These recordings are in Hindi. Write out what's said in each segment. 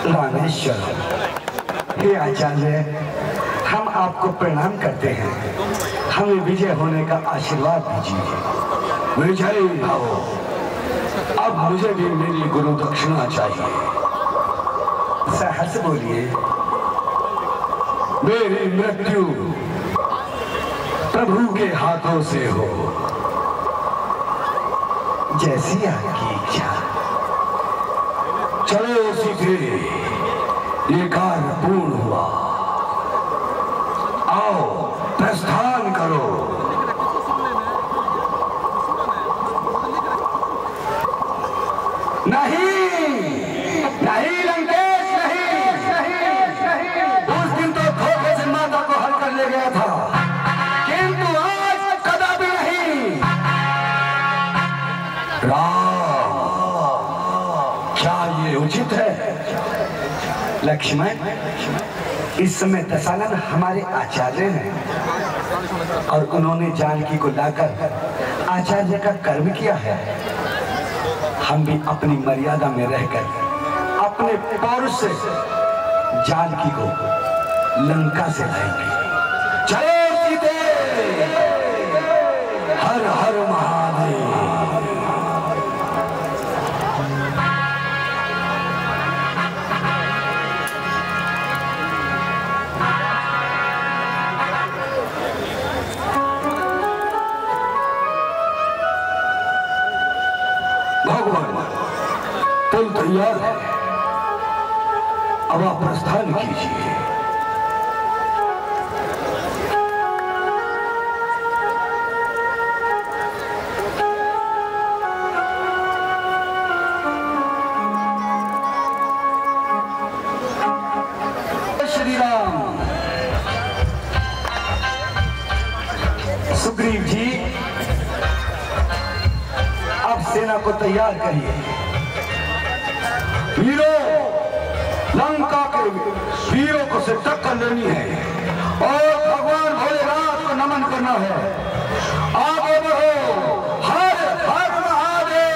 रामेश्वर, हे आचार्य, हम आपको प्रणाम करते हैं। हमें विजय होने का आशीर्वाद दीजिए। विजय भव। अब मुझे भी मेरी गुरु दक्षिणा चाहिए। सहर्ष बोलिए। मेरी मृत्यु प्रभु के हाथों से हो। जैसी आपकी इच्छा। चलो सीधे, ये कार्य पूर्ण हुआ। आओ प्रस्थान करो। नहीं नहीं लंकेश, नहीं। उस दिन तो धोखे से माता को हल कर ले गया था, किंतु आज कदापि नहीं। राम, क्या ये उचित है? लक्ष्मण, इस समय दशानन हमारे आचार्य हैं और उन्होंने जानकी को लाकर आचार्य का कर्म किया है। हम भी अपनी मर्यादा में रहकर अपने पौरुष से जानकी को लंका से लाएंगे। चलो सीधे। हर हर महादेव। तुम तैयार है? अब आप प्रस्थान कीजिए। श्री राम। सुग्रीव जी, अब सेना को तैयार करिए। वीरों, लंका के वीरों को से टक्कर लेनी है और भगवान भोलेनाथ को नमन करना है। आगे बढ़ो। हर हर महादेव।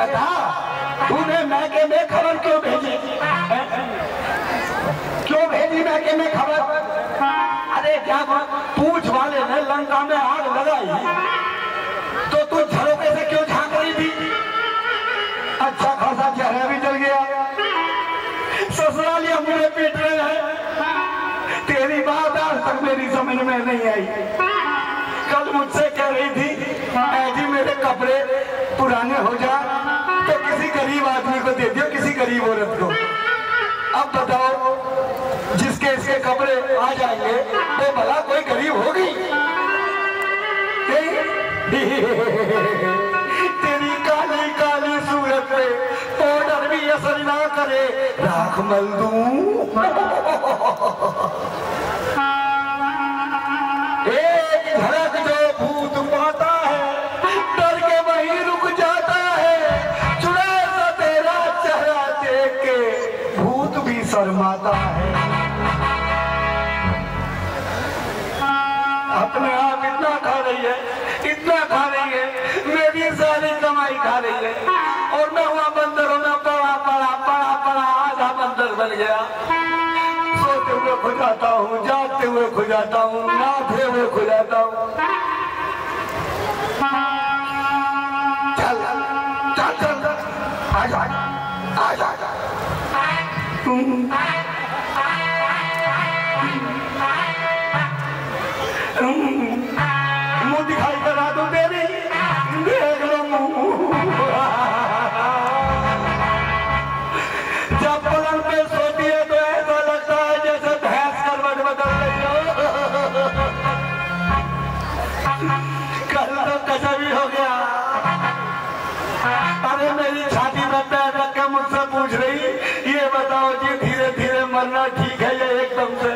बता, तूने मैके में खबर क्यों भेजी? क्यों भेजी मैके में खबर? अरे क्या पूछ वाले ने लंका में आग लगाई तो तू झरोके से क्यों झांक रही थी? अच्छा खासा चेहरा भी जल गया। ससुरालिया मुझे पीट रहे हैं। तेरी बात आज तक मेरी समझ में नहीं आई। कल मुझसे कह रही थी, जी मेरे कपड़े पुराने हो जा तो किसी गरीब आदमी को दे दियो, किसी गरीब औरत को। अब बताओ, जिसके इसके कपड़े आ जाएंगे वो भला कोई गरीब होगी? तेरी काली काली सूरत पे पाउडर भी असर ना करे, राख मल दूं। एक झलक जो भूत पाता है, डर के वहीं रुक जाता है। चुड़ा सा तेरा चेहरा देख के भूत भी शर्माता है। अपने आप इतना खा रही है, इतना खा रही है, मेरी सारी कमाई खा रही है और मैं वहां बंदरों में पड़ा पड़ा पड़ा पड़ा आधा बंदर बन गया। सोते हुए खो जाता हूँ, जागते हुए खो जाता हूँ, नाचते हुए खो जाता हूँ। चल चल चल आजा आजा आजा। मुंह दिखाई करा दो तेरी, देख लो मुंह। जब पलंग पे सोती है तो ऐसा लगता है जैसे भैंस करवट बदल रही हो। कल तो कचौड़ी हो गया। अरे मेरी छाती में पैर रख के मुझसे पूछ रही, ये बताओ जी धीरे धीरे मरना ठीक है या एकदम से?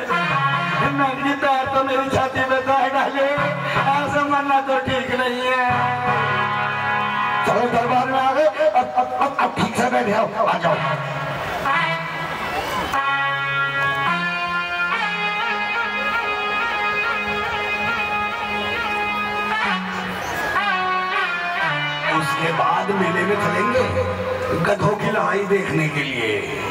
नंगी पैर तो मेरी छाती में पैर डाले ठीक से बैठे हो, आ जाओ। उसके बाद मेले में चलेंगे गधों की लड़ाई देखने के लिए।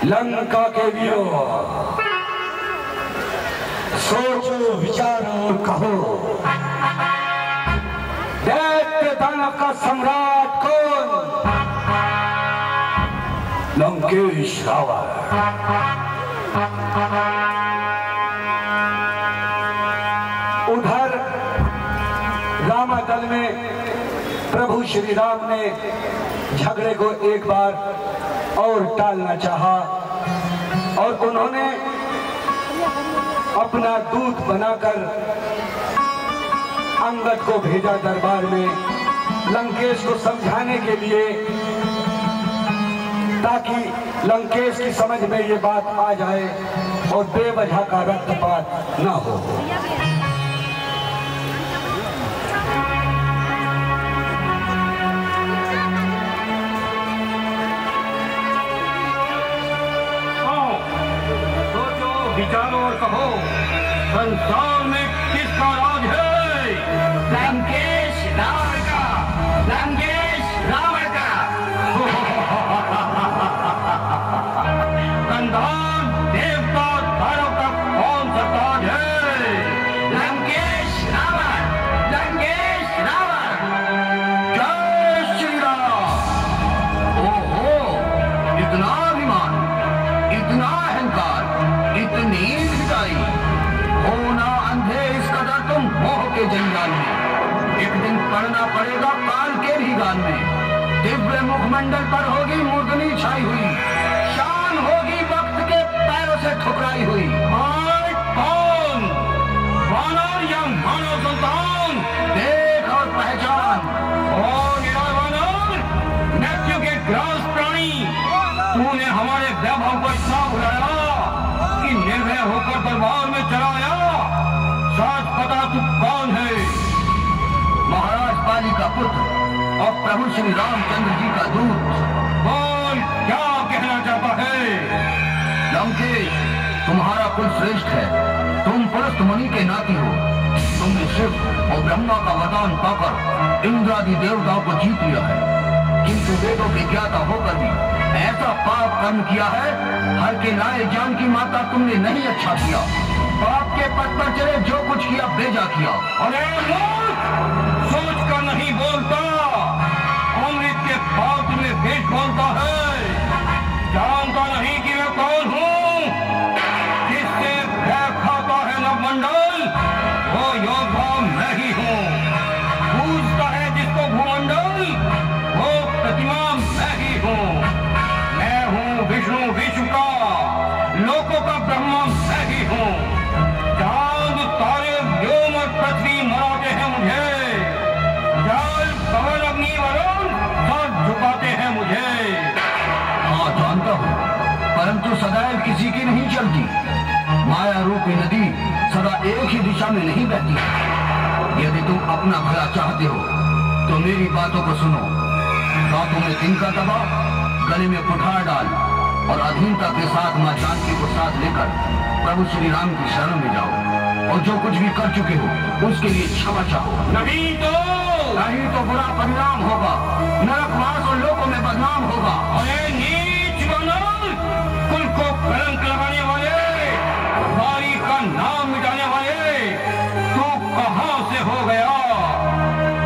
लंका के वीरों, सोचो विचारो और कहो, दैत्य दानव का सम्राट कौन? लंकेश रावण। उधर रामादल में प्रभु श्री राम ने झगड़े को एक बार और टालना चाहा और उन्होंने अपना दूत बनाकर अंगद को भेजा दरबार में लंकेश को समझाने के लिए, ताकि लंकेश की समझ में ये बात आ जाए और बेवजह का रक्तपात न हो। विचारो और कहो, संसार में किसका राज है? लंकेश रावण का, लंकेश रावण का। गंधर्व देवता दानव का कौन सा ताज है? लंकेश रावण, लंकेश रावण। जय श्री राम। ओहो, इतना अभिमान, इतना अहंकार, इतनी विदाई, होना अंधे इस कदर तुम मोह के जंजाल में। एक दिन पढ़ना पड़ेगा काल के भी गान में। दिव्य मुखमंडल पर होगी मूर्धनी छाई हुई, शान होगी वक्त के पैरों से ठुकराई हुई। कौन? वानर या मानव संतान? देख और पहचान। और वानर, मृत्यु के ग्रास प्राणी, तूने हमारे वैभव को इतना बुलाया कि निर्भय होकर दरबार में चला आया। सच पता तू कौन है? महाराज पाली का पुत्र और प्रभु श्री रामचंद्र जी का दूत। बोल, क्या कहना चाहता है? लंकेश, तुम्हारा कुल श्रेष्ठ है, तुम पुरुष मुनि के नाती हो। तुमने शिव और ब्रह्मा का वरदान पाकर इंद्रादि देवताओं को जीत लिया है, किंतु वेदों के ज्ञाता होकर भी ऐसा पाप कर्म किया है, हर के लाए जानकी माता तुमने नहीं अच्छा किया। पाप के पथ पर चले जो कुछ किया बेजा किया। अरे सोच कर नहीं बोलता, अमृत के पात्र में विष बोलता है। जानता नहीं कि मैं कौन हूँ? जिससे भय खाता है नवमंडल, वो योद्धा मैं ही हूँ। पूजता है जिसको भूमंडल, वो प्रतिमा मैं ही हूँ। मैं हूँ विष्णु विश्व का, लोकों का ब्रह्मा मैं ही हूँ। चांद तारे व्योम और पृथ्वी मराते हैं मुझे, जल पवन अग्नि वरुण सब झुकाते हैं मुझे। हाँ जानता हूँ, परंतु सदैव किसी की नहीं चलती। माया रूपी नदी सदा एक ही दिशा में नहीं बहती। यदि तुम अपना भला चाहते हो तो मेरी बातों को सुनो। दांतों में तिनका दबा, गले में कुठार डाल और अधीनता के साथ मां जानकी को साथ लेकर प्रभु श्री राम की शरण में जाओ और जो कुछ भी कर चुके हो उसके लिए क्षमा चाहो। नहीं तो बुरा परिणाम होगा, नरकवास और लोगों में बदनाम होगा। अरे नीच बनल, कुल को कलंक लगाने वाले, बारी का नाम मिटाने वाले, तू कहां से हो गया?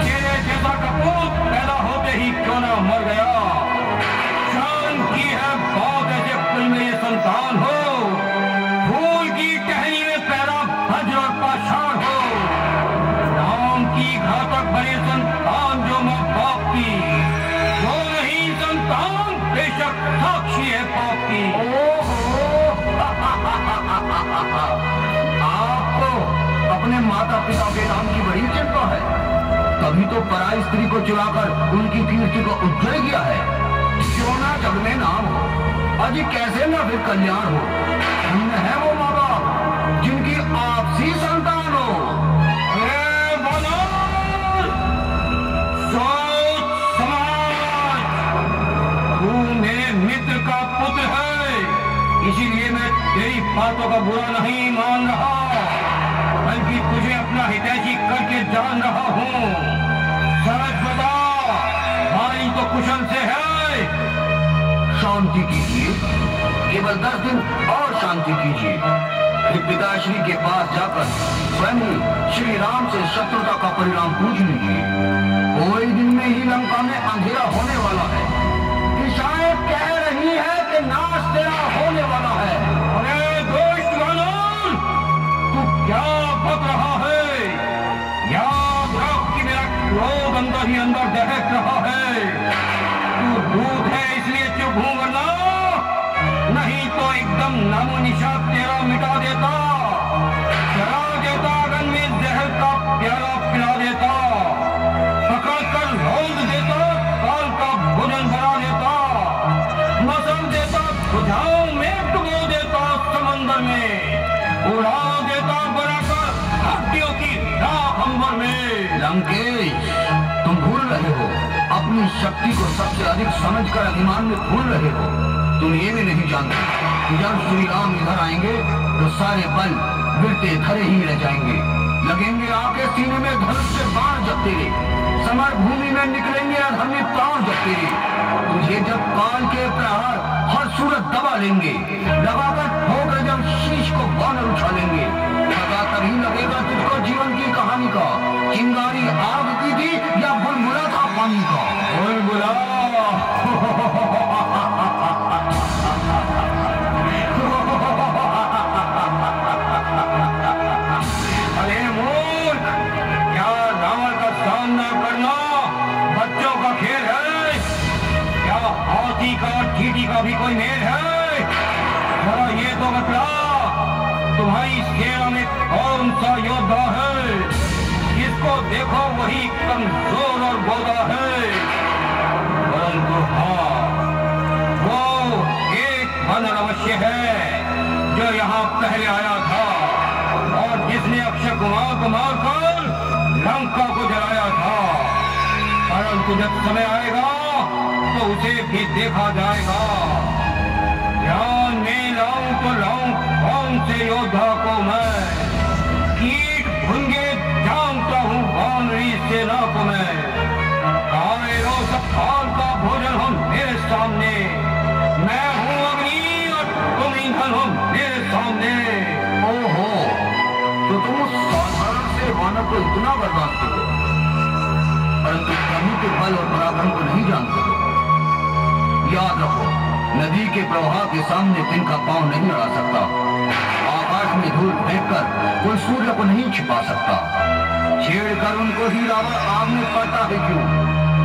तेरे जैसा कपूत पैदा होते ही क्यों ना मर गया? शान की है बात ऐसे कुल में ये संतान हो, फूल की टहनी में पैदा वज्र और पाषाण हो, नाम की घातक बने संतान जो मां बाप की, वो नहीं संतान बेशक साक्षी है पाप की। आपको अपने माता पिता के नाम की बड़ी चिंता है, तभी तो पराई स्त्री को चुराकर उनकी कीर्ति को उज्जवल किया है। क्यों ना जग में नाम हो, अजी कैसे ना फिर कल्याण हो। धन्य है वो माँ बाप जिनकी आपसी संतान हो। तू मेरे मित्र का पुत्र है, इसीलिए मैं तेरी बातों का बुरा नहीं मान रहा, बल्कि तुझे अपना हितैषी करके जान रहा हूँ। सच बता, भाई तो कुशल से है? शांति कीजिए, केवल 10 दिन और शांति कीजिए, फिर पिताश्री के पास जाकर स्वयं श्री राम से शत्रुता का परिणाम पूछ लीजिए। कोई दिन में ही लंका में अंधेरा होने वाला है। दिशाएं कह रही है कि नाश तेरा होने वाला है। अरे दोस्त वानर, तू क्या बक रहा है? याद रख कि मेरा क्रोध अंदर ही अंदर दहक रहा है। तू दूध है इसलिए चुप हूं, वरना नहीं तो एकदम नामो निशान तेरा मिटा देता, जला देता, अगन में जहर का प्याला पिला देता, पकड़ कर लौट देता, काल का भोजन बना देता, मसल देता, बुझाओ में डुबो देता, समंदर में उड़ा देता, बनाकर हड्डियों की राख अंबर में। लंकेश, तुम भूल रहे हो, अपनी शक्ति को सबसे अधिक समझकर अभिमान में भूल रहे हो। तुम ये भी नहीं जानते कि जब श्री राम इधर आएंगे तो सारे बल गिरते धरे ही रह जाएंगे। लगेंगे आके सीने में धनुष से बाण जब तेरे, समर भूमि में निकलेंगे अधर्मी प्राण जब तेरे। तुझे जब काल के प्रहार हर सूरत दबा लेंगे, दबाकर ठोकर जब शीश को बानर उठा लेंगे, पता तभी लगेगा तुझको जीवन की कहानी का। चिंगारी आग की थी या बुलबुला था पानी का? बुलबुला। अरे मूर्ख, क्या रावण का सामना करना बच्चों का खेल है? क्या हाथी का चींटी का भी कोई मेल है? जरा ये तो बतला, तुम्हारी सेना में कौन सा योद्धा है? जिसको देखो वही कमजोर और गोदा है। परंतु हाँ, वो एक वानर अवश्य है जो यहाँ पहले आया था और जिसने अक्षय कुमार को मारकर लंका को जलाया था। परंतु जब समय आएगा तो उसे भी देखा जाएगा। ध्यान में लाऊं तो लाऊं कौन से योद्धा को मैं? कीट भुंगे जानता हूँ वानरी सेना को मैं। खाए लो सब काल का भोजन हो मेरे सामने, मैं हूँ अग्नि और तुम ईंधन हो मेरे सामने। ओहो, तो तुम उस साधारण से वानर को इतना बर्दाश्त हो, परंतु प्रभु के बल और पराक्रम को नहीं जानते हो। याद रखो, नदी के प्रवाह के सामने तिनका पांव नहीं अड़ा सकता। आकाश में धूल फेंककर कोई सूर्य को नहीं छिपा सकता। छेड़कर उनको ही रावण आग में पड़ता है क्यों?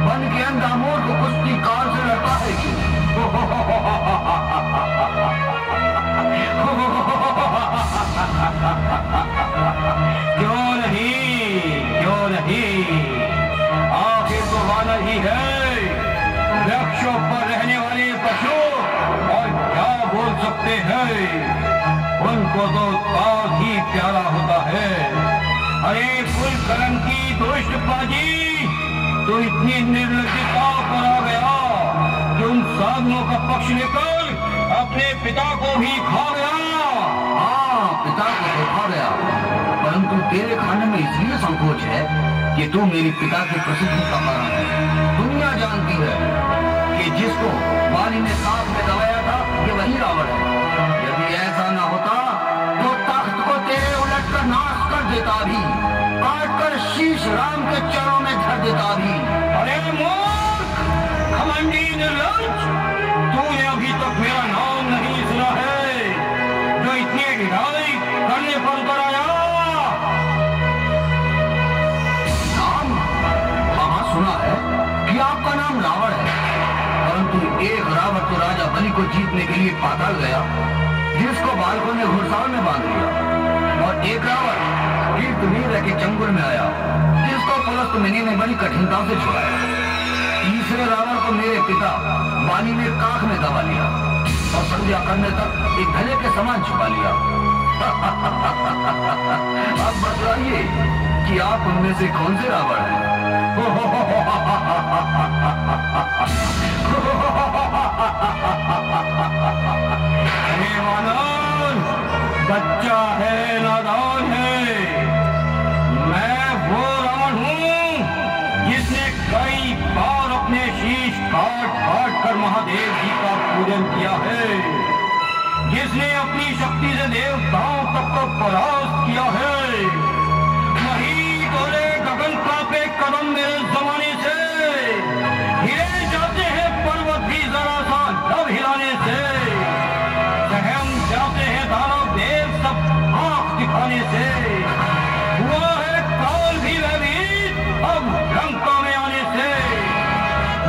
वन के अंधामोर को कुश्ती काल से लड़ता है क्यों? क्यों नहीं, आखिर तो वानर ही है, वृक्षों पर रहने वाले पशु, और क्या बोल सकते हैं? उनको तो काल ही प्यारा होता है। अरे कुल कलंकी दुष्ट पाजी, तो इतनी निर्लज्जता पर आ गया कि उन साधुओं का पक्ष लेकर अपने पिता को भी खा गया। हाँ, पिता को तो खा गया, परंतु तेरे खाने में इसलिए संकोच है कि तू मेरी पिता की प्रसिद्धि का कारण है। दुनिया जानती है कि जिसको वाली ने सांप में दबाया था ये वही रावण है। यदि ऐसा न होता तो तख्त को तेरे उलट कर नाश कर देता भी, काट कर शीश राम के चरणों में धर देता भी। अरे मूर्ख, घमंडी निर्लज्ज, तूने अभी तक मेरा नाम नहीं सुना है जो इतनी ढिलाई करने पर उतर आया। नाम? हाँ, सुना है कि आपका नाम रावण है, परंतु एक रावण तो राजा बलि को जीतने के लिए पाताल गया, जिसको बालकों ने घुड़साल में बांध लिया, और एक रावण कीर्तवीर के चंगुल में आया, जिसको पुलस्त मुनि ने बड़ी कठिनता से छुड़ाया। तीसरे रावण को मेरे पिता बाली ने काख में दबा लिया और संध्या करने तक एक भले के समान छुपा लिया। अब बताइए कि आप उनमें से कौन से रावण हैं? अरे वानर, बच्चा है, नादान है। मैं वो रावण हूँ जिसने कई बार अपने शीश काट काट कर महादेव जी का पूजन किया है, जिसने अपनी शक्ति से देवताओं तक को परास्त किया है। वही तोरे गगन कांपे कदम मेरे जमाने से हिले जाते हैं, पर्वत भी जरा सा लब हिलाने से सहम जाते हैं, दानव देव सब आंख दिखाने से। हुआ है काल भी भयभीत अब लंका में आने से।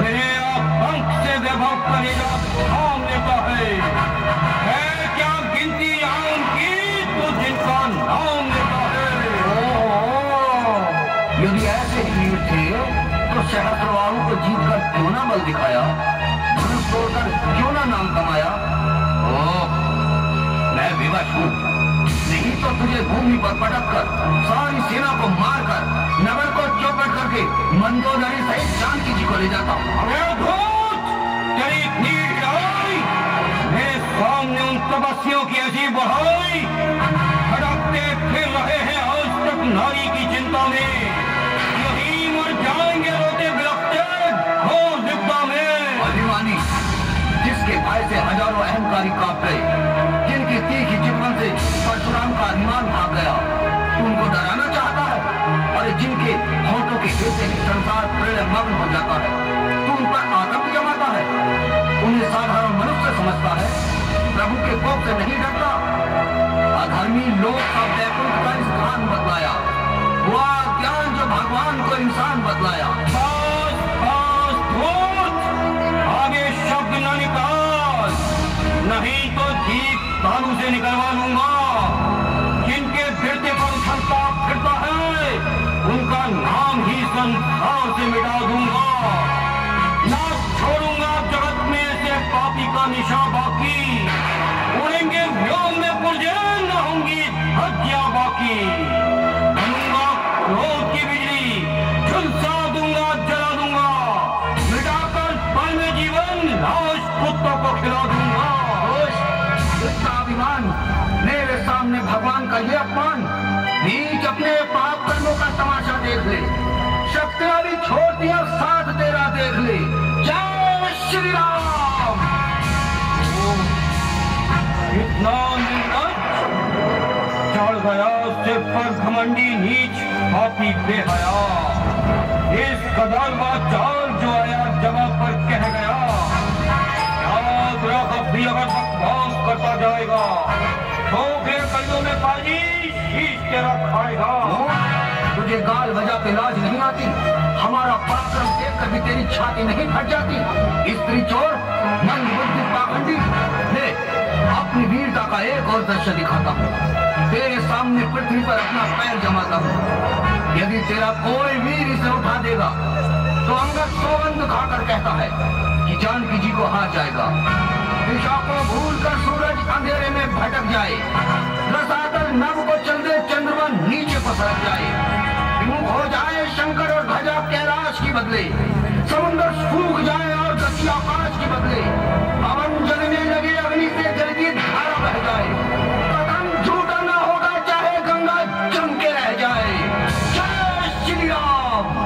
मेरे आप पंख से वैभव करेगा थाम लेता है क्या गिनती आम की तो जिनका नाम लेता है। यदि ऐसे वीर थे तो सहस्त्रवारों को जीतकर क्यों ना बल दिखाया, धनुष तोड़कर क्यों ना नाम कमाया? ओह, मैं विवश हूँ, नहीं तो तुझे भूमि पर पटक कर सारी सेना को मारकर नगर को चौपट करके मंदोदरी सहित जानकी जी को ले जाता हूँ। अरे धूत, तेरी इतनी ढिलाई, मेरे सामने उन तपस्वियों की ऐसी बढ़ाई, भटकते फिर रहे हैं आज तक नारी की चिंता में, यही मर जाएंगे रोते बिलखते घोर विपदा में। अभिमानी, जिसके भय से हजारों अहंकारी कांप गए, जिनकी तीखी चिपकन से परशुराम का अभिमान भाग गया, तू उनको डराना चाहता है? और जिनके होठों के गिरते ही संसार प्रेम मग्न हो जाता है, तू उन पर आतंक जमाता है, उन्हें साधारण मनुष्य समझता है, प्रभु के कोप से नहीं डरता। अधर्मी लोग का वैकुंठ का स्थान बदलाया, हुआ ज्ञान जो भगवान को इंसान बदलाया। आगे शब्द न निकाल, नहीं तो जीप तालू से निकलवा लूंगा। जिनके फिरते पर उछलता फिरता है उनका नाम ही संसार से मिटा दूंगा। ना छोड़ूंगा जगत में से पापी का निशा बाकी, उड़ेंगे व्योम में पुर्जे, न होंगी हत्या बाकी। बनूंगा क्रोध की बिजली, झुलसा दूंगा, जला दूंगा, मिटाकर पल में जीवन लाश कुत्तों को खिला दूंगा। इतना अभिमान, मेरे सामने भगवान का ये अपमान। नीच अपने पाप कर्मों का तमाशा देख ले, शक्तियां भी छोड़ दिया, साथ तेरा देख ले। जय श्री राम। इतना निर्लज्ज, चढ़ गया सिर पर घमंडी नीच पापी बेहया। इस कदर का चाल जो आया जवाब पर कह गया, याद रख अब भी अगर बकवास करता जाएगा तो फिर कलियों में पाजी शीश तेरा खाएगा। तुझे गाल बजा के लाज नहीं आती? हमारा पराक्रम देख कर भी तेरी छाती नहीं फट जाती? स्त्री चोर, मन बुद्धि पाखंडी, ले अपनी वीरता का एक और दृश्य दिखाता हूँ। तेरे सामने पृथ्वी पर अपना पैर जमाता हूँ। यदि तेरा कोई वीर इसे उठा देगा तो अंगद सौगंध खाकर कहता है कि जानकी जी को हार जाएगा। दिशा को भूलकर सूरज अंधेरे में भटक जाए, की बदले समुद्र सूख जाए और गति आकाश की बदले पवन जलने लगे, अग्नि से जल की धारा बह जाए, कदम झूठा ना होगा चाहे गंगा जम के रह जाए। जय श्री राम।